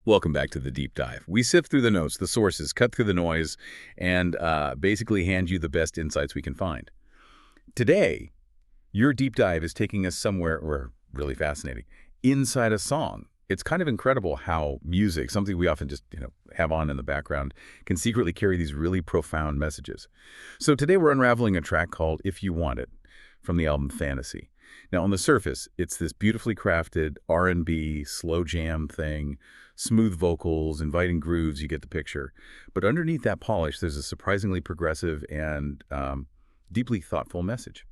Welcome back to the deep dive. We sift through the notes, the sources, cut through the noise, and basically hand you the best insights we can find. Today, your deep dive is taking us somewhere, or really fascinating, inside a song. It's kind of incredible how music, something we often just have on in the background, can secretly carry these really profound messages. So today we're unraveling a track called If You Want It from the album Fantasy. Now, on the surface, it's this beautifully crafted R&B, slow jam thing, smooth vocals, inviting grooves, you get the picture. But underneath that polish, there's a surprisingly progressive and deeply thoughtful message.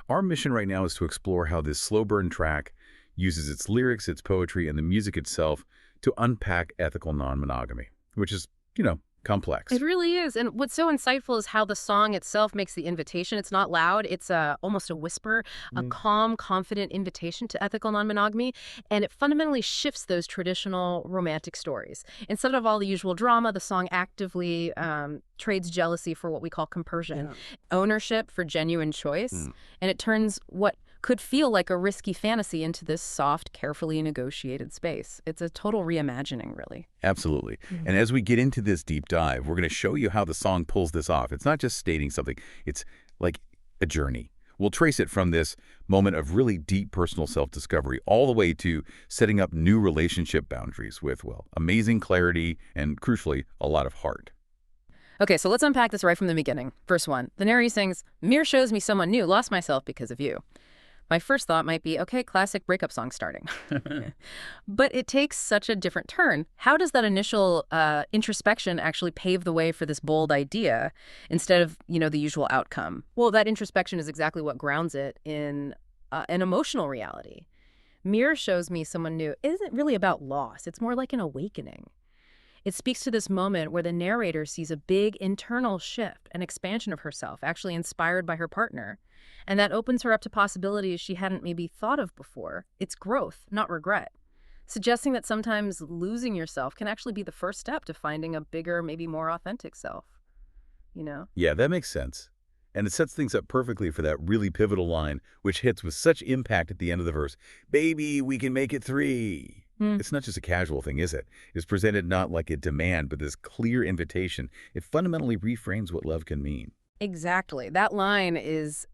Our mission right now is to explore how this slow burn track uses its lyrics, its poetry, and the music itself to unpack ethical non-monogamy, which is, complex. It really is. And what's so insightful is how the song itself makes the invitation. It's not loud. It's almost a whisper, a calm, confident invitation to ethical non-monogamy. And it fundamentally shifts those traditional romantic stories. Instead of all the usual drama, the song actively trades jealousy for what we call compersion, ownership for genuine choice. And it turns what could feel like a risky fantasy into this soft, carefully negotiated space. It's a total reimagining, really. Absolutely. And as we get into this deep dive, we're going to show you how the song pulls this off. It's not just stating something. It's like a journey. We'll trace it from this moment of really deep personal self-discovery all the way to setting up new relationship boundaries with, well, amazing clarity and, crucially, a lot of heart. Okay, so let's unpack this right from the beginning. Verse 1. The narrator sings, "Mirror shows me someone new, lost myself because of you." My first thought might be, okay, classic breakup song starting. But it takes such a different turn. How does that initial introspection actually pave the way for this bold idea instead of, the usual outcome? Well, that introspection is exactly what grounds it in an emotional reality. Mirror shows me someone new isn't really about loss. It's more like an awakening. It speaks to this moment where the narrator sees a big internal shift, an expansion of herself, actually inspired by her partner. And that opens her up to possibilities she hadn't maybe thought of before. It's growth, not regret. Suggesting that sometimes losing yourself can actually be the first step to finding a bigger, maybe more authentic self. Yeah, that makes sense. And it sets things up perfectly for that really pivotal line, which hits with such impact at the end of the verse. Baby, we can make it 3. It's not just a casual thing, is it? It's presented not like a demand, but this clear invitation. It fundamentally reframes what love can mean. Exactly. That line is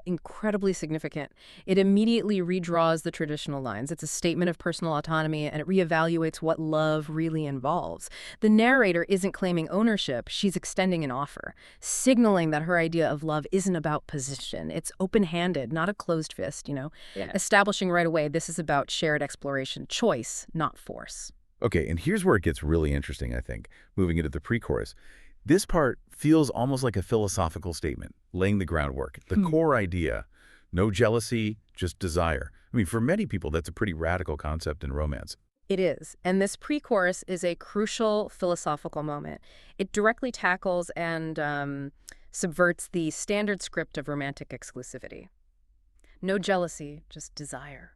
incredibly significant. It immediately redraws the traditional lines. It's a statement of personal autonomy, and it reevaluates what love really involves. The narrator isn't claiming ownership. She's extending an offer, signaling that her idea of love isn't about position. It's open-handed, not a closed fist, Establishing right away this is about shared exploration, choice, not force. Okay, and here's where it gets really interesting, I think, moving into the pre-chorus. This part feels almost like a philosophical statement, laying the groundwork. The core idea, no jealousy, just desire. I mean, for many people, that's a pretty radical concept in romance. It is. And this pre-chorus is a crucial philosophical moment. It directly tackles and subverts the standard script of romantic exclusivity. No jealousy, just desire.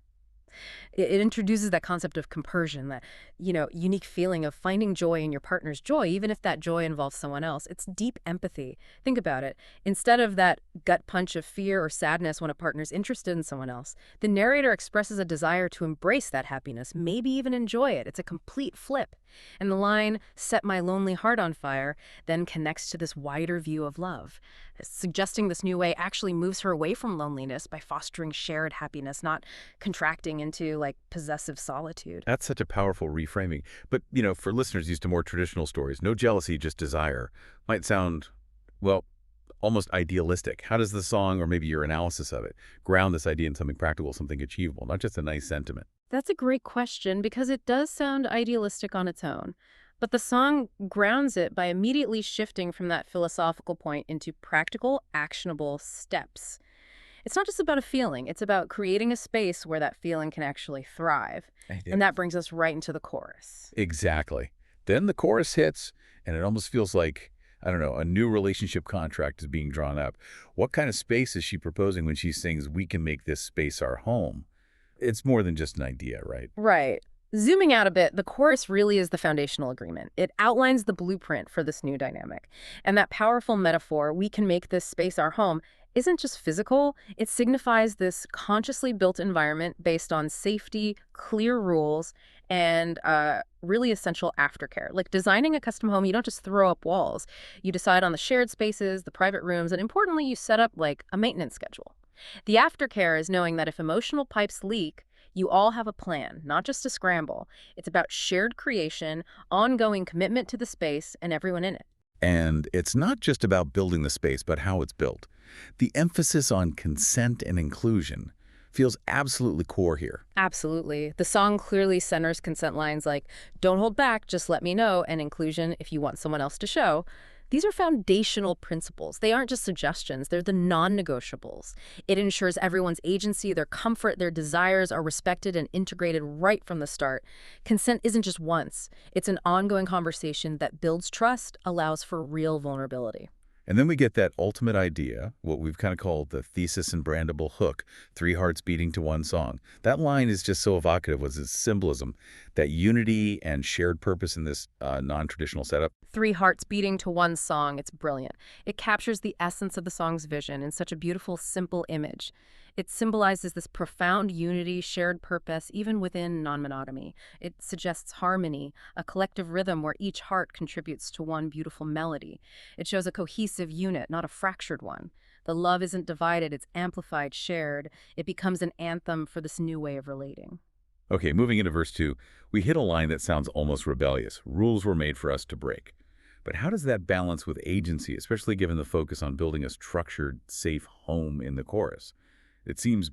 It introduces that concept of compersion, that, unique feeling of finding joy in your partner's joy, even if that joy involves someone else. It's deep empathy. Think about it. Instead of that gut punch of fear or sadness when a partner's interested in someone else, the narrator expresses a desire to embrace that happiness, maybe even enjoy it. It's a complete flip. And the line, "set my lonely heart on fire," then connects to this wider view of love. Suggesting this new way actually moves her away from loneliness by fostering shared happiness, not contracting into possessive solitude. That's such a powerful reframing. But, for listeners used to more traditional stories, no jealousy, just desire, might sound, well, almost idealistic. How does the song, or maybe your analysis of it, ground this idea in something practical, something achievable, not just a nice sentiment? That's a great question because it does sound idealistic on its own. But the song grounds it by immediately shifting from that philosophical point into practical, actionable steps. It's not just about a feeling. It's about creating a space where that feeling can actually thrive. And that brings us right into the chorus. Exactly. Then the chorus hits, and it almost feels like, I don't know, a new relationship contract is being drawn up. What kind of space is she proposing when she sings, "We can make this space our home"? It's more than just an idea, right? Right. Zooming out a bit, the chorus really is the foundational agreement. It outlines the blueprint for this new dynamic. And that powerful metaphor, "we can make this space our home," isn't just physical, it signifies this consciously built environment based on safety, clear rules, and really essential aftercare. Like designing a custom home, you don't just throw up walls. You decide on the shared spaces, the private rooms, and importantly, you set up like a maintenance schedule. The aftercare is knowing that if emotional pipes leak, you all have a plan, not just a scramble. It's about shared creation, ongoing commitment to the space, and everyone in it. And it's not just about building the space, but how it's built. The emphasis on consent and inclusion feels absolutely core here. Absolutely. The song clearly centers consent lines like, don't hold back, just let me know, and inclusion if you want someone else to show. These are foundational principles. They aren't just suggestions, they're the non-negotiables. It ensures everyone's agency, their comfort, their desires are respected and integrated right from the start. Consent isn't just once. It's an ongoing conversation that builds trust, allows for real vulnerability. And then we get that ultimate idea, what we've kind of called the thesis and brandable hook, three hearts beating to one song. That line is just so evocative with its symbolism, that unity and shared purpose in this non-traditional setup. Three hearts beating to one song, it's brilliant. It captures the essence of the song's vision in such a beautiful, simple image. It symbolizes this profound unity, shared purpose, even within non-monogamy. It suggests harmony, a collective rhythm where each heart contributes to one beautiful melody. It shows a cohesive unit, not a fractured one. The love isn't divided, it's amplified, shared. It becomes an anthem for this new way of relating. Okay, moving into verse 2, we hit a line that sounds almost rebellious. Rules were made for us to break. But how does that balance with agency, especially given the focus on building a structured, safe home in the chorus? It seems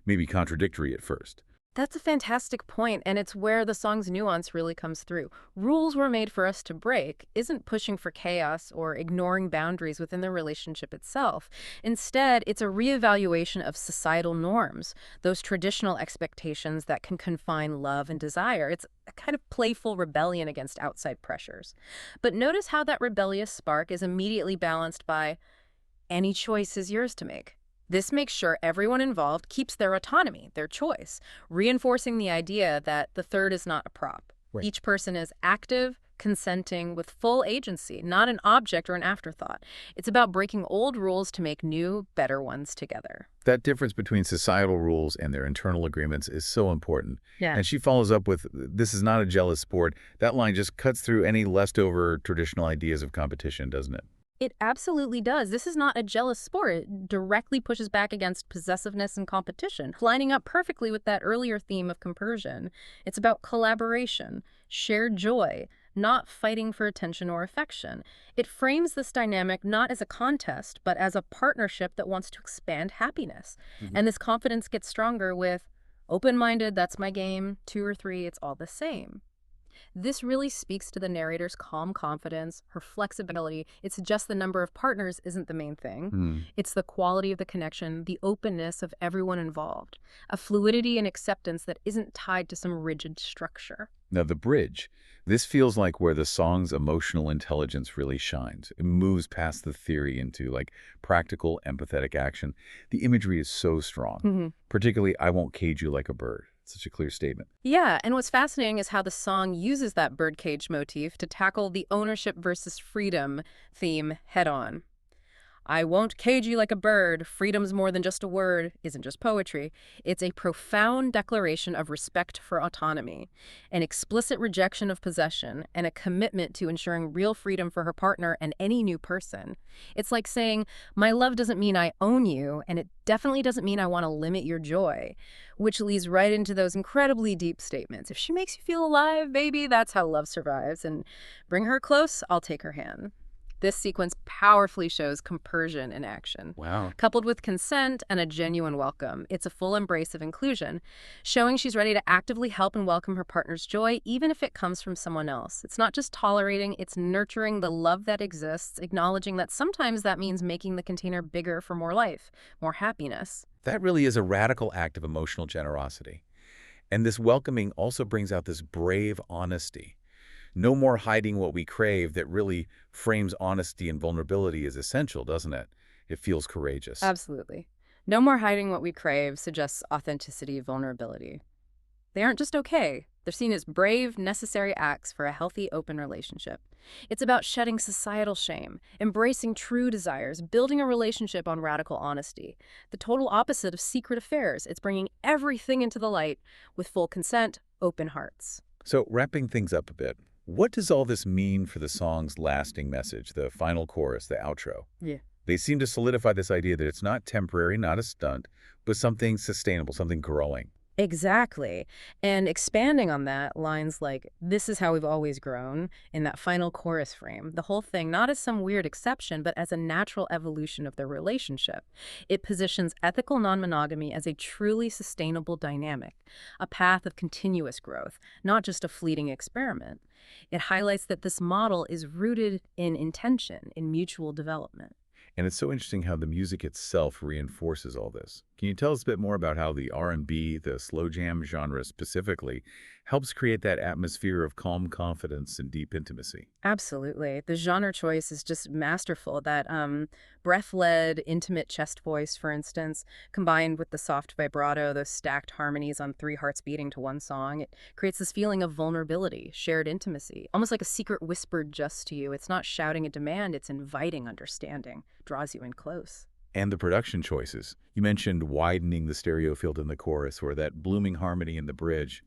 maybe contradictory at first. That's a fantastic point, and it's where the song's nuance really comes through. Rules were made for us to break isn't pushing for chaos or ignoring boundaries within the relationship itself. Instead, it's a reevaluation of societal norms, those traditional expectations that can confine love and desire. It's a kind of playful rebellion against outside pressures. But notice how that rebellious spark is immediately balanced by any choice is yours to make. This makes sure everyone involved keeps their autonomy, their choice, reinforcing the idea that the third is not a prop. Right. Each person is active, consenting, with full agency, not an object or an afterthought. It's about breaking old rules to make new, better ones together. That difference between societal rules and their internal agreements is so important. Yeah. And she follows up with, this is not a jealous sport. That line just cuts through any leftover traditional ideas of competition, doesn't it? It absolutely does. This is not a jealous sport. It directly pushes back against possessiveness and competition, lining up perfectly with that earlier theme of compersion. It's about collaboration, shared joy, not fighting for attention or affection. It frames this dynamic not as a contest, but as a partnership that wants to expand happiness. And this confidence gets stronger with open-minded, that's my game, 2 or 3, it's all the same. This really speaks to the narrator's calm confidence, her flexibility. It suggests the number of partners isn't the main thing. It's the quality of the connection, the openness of everyone involved, a fluidity and acceptance that isn't tied to some rigid structure. Now, the bridge, this feels like where the song's emotional intelligence really shines. It moves past the theory into like practical, empathetic action. The imagery is so strong, particularly, I won't cage you like a bird. Such a clear statement. Yeah, and what's fascinating is how the song uses that birdcage motif to tackle the ownership versus freedom theme head on. I won't cage you like a bird. Freedom's more than just a word, isn't just poetry. It's a profound declaration of respect for autonomy, an explicit rejection of possession, and a commitment to ensuring real freedom for her partner and any new person. It's like saying, my love doesn't mean I own you, and it definitely doesn't mean I want to limit your joy, which leads right into those incredibly deep statements. If she makes you feel alive, baby, that's how love survives. And bring her close, I'll take her hand. This sequence powerfully shows compersion in action. Wow. Coupled with consent and a genuine welcome, it's a full embrace of inclusion, showing she's ready to actively help and welcome her partner's joy, even if it comes from someone else. It's not just tolerating, it's nurturing the love that exists, acknowledging that sometimes that means making the container bigger for more life, more happiness. That really is a radical act of emotional generosity. And this welcoming also brings out this brave honesty. No more hiding what we crave that really frames honesty and vulnerability as essential, doesn't it? It feels courageous. Absolutely. No more hiding what we crave suggests authenticity, vulnerability. They aren't just okay. They're seen as brave, necessary acts for a healthy, open relationship. It's about shedding societal shame, embracing true desires, building a relationship on radical honesty. The total opposite of secret affairs. It's bringing everything into the light with full consent, open hearts. So wrapping things up a bit, what does all this mean for the song's lasting message, the final chorus, the outro? Yeah. They seem to solidify this idea that it's not temporary, not a stunt, but something sustainable, something growing. Exactly. And expanding on that, lines like, "This is how we've always grown," in that final chorus frame, the whole thing not as some weird exception, but as a natural evolution of their relationship. It positions ethical non-monogamy as a truly sustainable dynamic, a path of continuous growth, not just a fleeting experiment. It highlights that this model is rooted in intention, in mutual development. And it's so interesting how the music itself reinforces all this. Can you tell us a bit more about how the R&B, the slow jam genre specifically, helps create that atmosphere of calm confidence and deep intimacy? Absolutely. The genre choice is just masterful. That breath-led, intimate chest voice, for instance, combined with the soft vibrato, those stacked harmonies on three hearts beating to one song, it creates this feeling of vulnerability, shared intimacy, almost like a secret whispered just to you. It's not shouting a demand, it's inviting understanding, draws you in close. And the production choices. You mentioned widening the stereo field in the chorus or that blooming harmony in the bridge.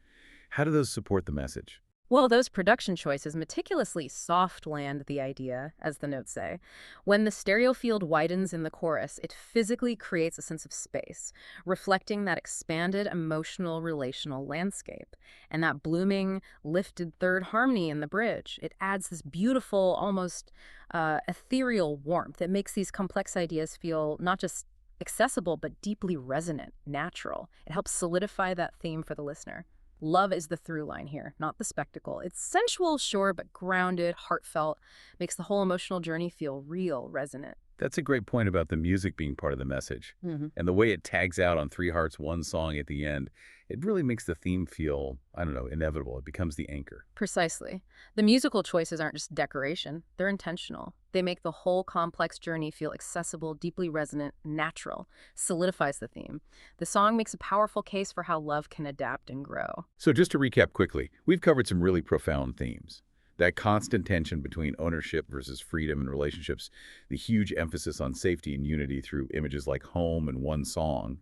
How do those support the message? Well, those production choices meticulously soft land the idea, as the notes say. When the stereo field widens in the chorus, it physically creates a sense of space, reflecting that expanded emotional relational landscape. And that blooming, lifted third harmony in the bridge, it adds this beautiful, almost ethereal warmth that makes these complex ideas feel not just accessible, but deeply resonant, natural. It helps solidify that theme for the listener. Love is the through line here, not the spectacle. It's sensual, sure, but grounded, heartfelt, makes the whole emotional journey feel real, resonant. That's a great point about the music being part of the message. And the way it tags out on Three Hearts, One Song at the end, it really makes the theme feel, I don't know, inevitable. It becomes the anchor. Precisely. The musical choices aren't just decoration, they're intentional. They make the whole complex journey feel accessible, deeply resonant, natural, solidifies the theme. The song makes a powerful case for how love can adapt and grow. So just to recap quickly, we've covered some really profound themes. That constant tension between ownership versus freedom in relationships, the huge emphasis on safety and unity through images like home and one song,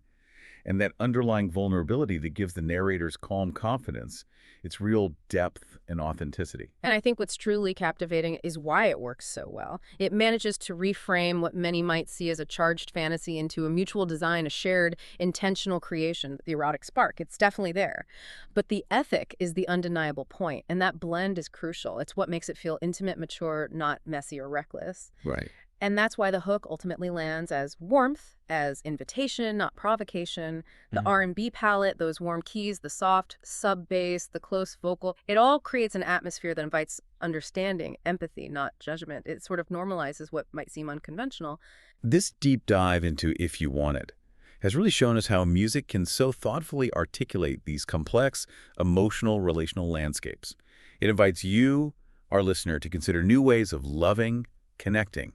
and that underlying vulnerability that gives the narrator's calm confidence, its real depth and authenticity. And I think what's truly captivating is why it works so well. It manages to reframe what many might see as a charged fantasy into a mutual design, a shared, intentional creation, the erotic spark. It's definitely there. But the ethic is the undeniable point, and that blend is crucial. It's what makes it feel intimate, mature, not messy or reckless. Right. And that's why the hook ultimately lands as warmth, as invitation, not provocation. The R&B palette, those warm keys, the soft sub-bass, the close vocal, it all creates an atmosphere that invites understanding, empathy, not judgment. It sort of normalizes what might seem unconventional. This deep dive into If You Want It has really shown us how music can so thoughtfully articulate these complex, emotional, relational landscapes. It invites you, our listener, to consider new ways of loving, connecting,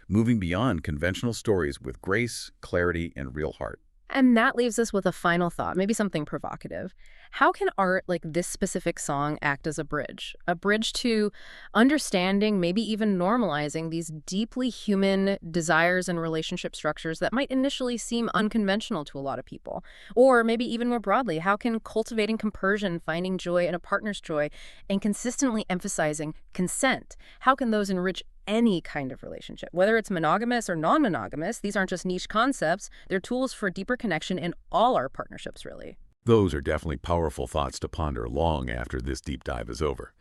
moving beyond conventional stories with grace, clarity, and real heart. And that leaves us with a final thought, maybe something provocative. How can art like this specific song act as a bridge? A bridge to understanding, maybe even normalizing these deeply human desires and relationship structures that might initially seem unconventional to a lot of people? Or maybe even more broadly, how can cultivating compersion, finding joy in a partner's joy, and consistently emphasizing consent, how can those enrich any kind of relationship? Whether it's monogamous or non-monogamous, these aren't just niche concepts, they're tools for deeper connection in all our partnerships, really. Those are definitely powerful thoughts to ponder long after this deep dive is over.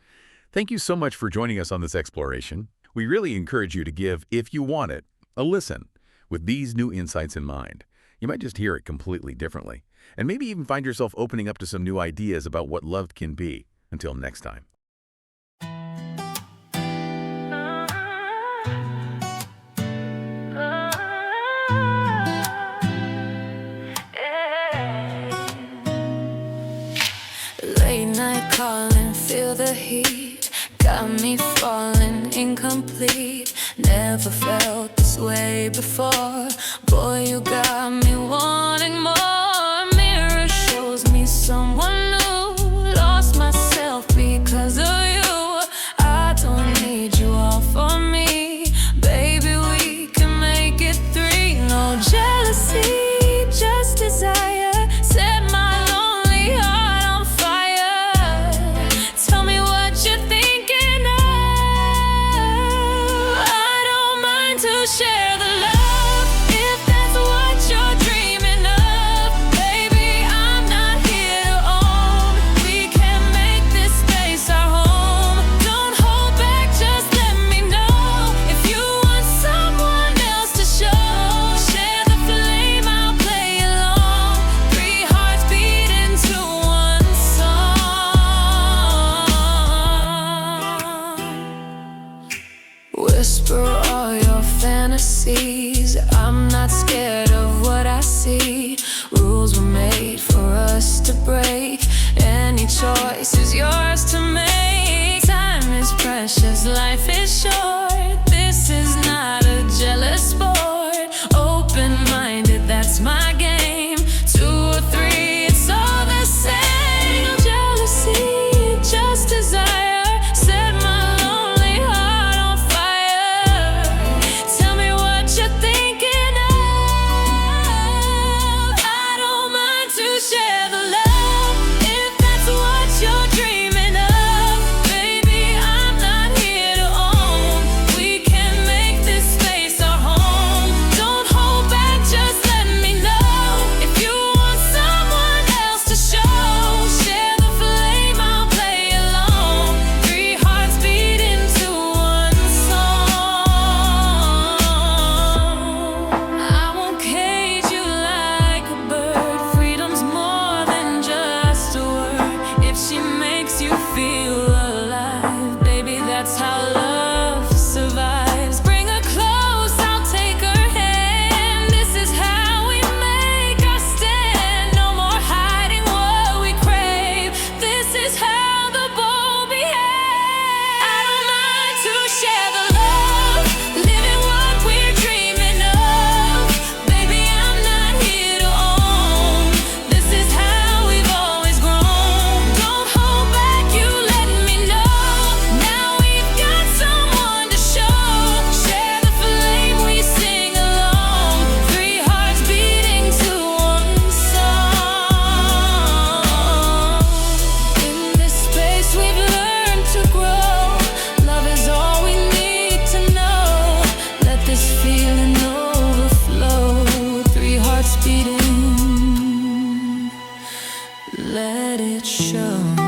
Thank you so much for joining us on this exploration. We really encourage you to give If You Want It a listen with these new insights in mind. You might just hear it completely differently, and maybe even find yourself opening up to some new ideas about what love can be. Until next time. Late night calling, feel the heat, got me falling incomplete. Never felt this way before. Boy, you got me wanting more. Mirror shows me someone new. precious, life is short. This is not a jealous sport. Open-minded, that's my game. 2 or 3, it's all the same. No jealousy, just desire. Set my lonely heart on fire. Tell me what you're thinking of. I don't mind to share the love if that's what you're dreaming of. Baby, I'm not here to own. We can make this space our home. Don't hold back, just let me know. If you want someone else to show, share the flame, I'll play along. 3 hearts beat into one song. I won't cage you like a bird. Freedom's more than just a word. If she makes you feel alive, baby, that's how love survives. Bring her close, I'll take her hand. This is how we make our stand. No more hiding what we crave. This is how the bold behave. I don't mind to share the love, living what we're dreaming of. Baby, I'm not here to own. This is how we've always grown. Don't hold back, you let me know. Now we've got someone to show. Share the flame, we sing along. 3 hearts beating to one song. In this space we've learned to grow. Love is all we need to know. Let this feeling overflow. 3 hearts beating. Let it show.